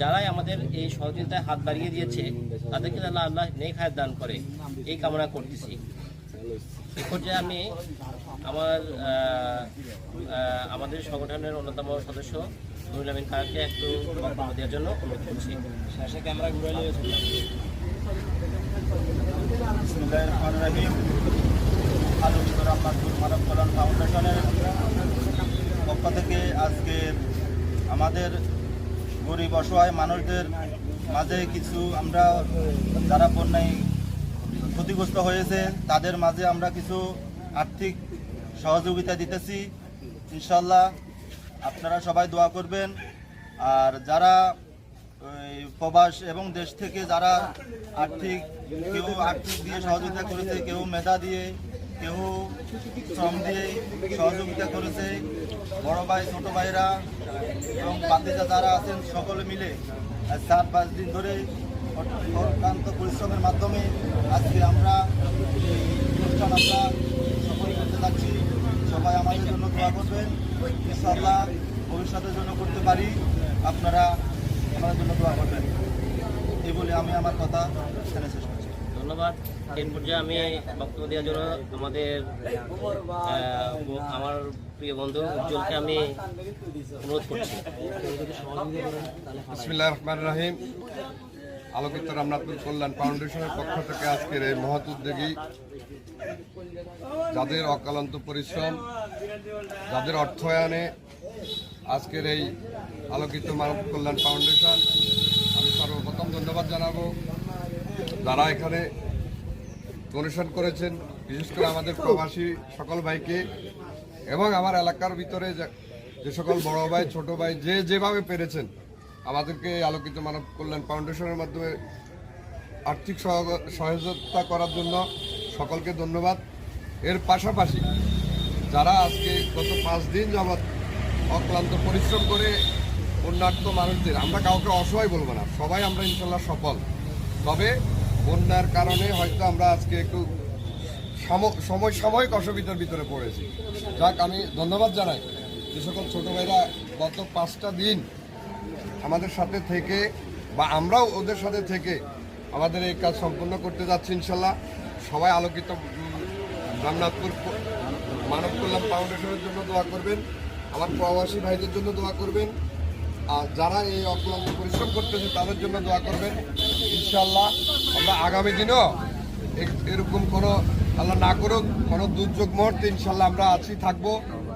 যারাই আমাদের এই সহযোগিতায় হাত বাড়িয়ে দিয়েছে তাদেরকে যেন আল্লাহ নেক হায়াত দান করে এই কামনা করতেছি। এ পর্যায়ে আমি আমাদের সংগঠনের অন্যতম সদস্য নুরুল আমিন খানকে একটু বক্তব্য দেওয়ার জন্য অনুরোধ করছি। মানব কল্যাণ ফাউন্ডেশনের পক্ষ থেকে আজকে আমাদের গরিব অসহায় মানুষদের মাঝে কিছু আমরা যারা বন্যায় ক্ষতিগ্রস্ত হয়েছে তাদের মাঝে আমরা কিছু আর্থিক সহযোগিতা দিতেছি। ইনশাল্লাহ আপনারা সবাই দোয়া করবেন। আর যারা প্রবাস এবং দেশ থেকে যারা কেউ আর্থিক দিয়ে সহযোগিতা করেছে, কেউ মেধা দিয়ে, কেউ শ্রম দিয়ে সহযোগিতা করেছে, বড় ভাই ছোট ভাইরা এবং বাতিজা যারা আছেন সকলে মিলে 4-5 দিন ধরে অক্লান্ত পরিশ্রমের মাধ্যমে আজকে আমরা এই অনুষ্ঠান আমরা সফল করতে যাচ্ছি। সবাই আমাদের জন্য দোয়া করবেন, ইনশাআল্লাহ ভবিষ্যতের জন্য করতে পারি, আপনারা আমাদের জন্য দোয়া করবেন। এই বলে আমি আমার কথা এখানে শেষ করছি। ধন্যবাদ। এর পর্যায়ে আমি বক্তব্য দেওয়ার জন্য আমার প্রিয় বন্ধু উজ্জ্বলকে আমি অনুরোধ করছি। বিসমিল্লাহির রহমানির রহিম। আলোকিত রামনাথপুর কল্যাণ ফাউন্ডেশনের পক্ষ থেকে আজকের এই মহৎ উদ্যোগী যাদের অক্লান্ত পরিশ্রম, যাদের অর্থায়নে আজকের এই আলোকিত মানব কল্যাণ ফাউন্ডেশন, আমি সর্বপ্রথম ধন্যবাদ জানাবো যারা এখানে ডোনেশন করেছেন, বিশেষ করে আমাদের প্রবাসী সকল ভাইকে এবং আমার এলাকার ভিতরে যে সকল বড় ভাই ছোট ভাই যেভাবে পেরেছেন আমাদেরকে আলোকিত মানব কল্যাণ ফাউন্ডেশনের মাধ্যমে আর্থিক সহযোগিতা করার জন্য সকলকে ধন্যবাদ। এর পাশাপাশি যারা আজকে গত 5 দিন যাবৎ অক্লান্ত পরিশ্রম করে বন্যার্থ মানুষদের, আমরা কাউকে অসহায় বলবো না, সবাই আমরা ইনশাল্লাহ সফল। তবে বন্যার কারণে হয়তো আমরা আজকে একটু সাময়িক অসুবিধার ভিতরে পড়েছি। যাক, আমি ধন্যবাদ জানাই যে সকল ছোটো ভাইরা গত 5টা দিন আমাদের সাথে থেকে বা আমরাও ওদের সাথে থেকে আমাদের এই কাজ সম্পন্ন করতে যাচ্ছি। ইনশাল্লাহ সবাই আলোকিত রামনাথপুর মানব কল্যাণ ফাউন্ডেশনের জন্য দোয়া করবেন, আমার প্রবাসী ভাইদের জন্য দোয়া করবেন, আর যারা এই অক্লান্ত পরিশ্রম করতেছে তাদের জন্য দোয়া করবেন। ইনশাল্লাহ আমরা আগামী দিনেও এরকম কোনো আল্লাহ না করুক কোনো দুর্যোগ মুহূর্তে ইনশাল্লাহ আমরা থাকবো।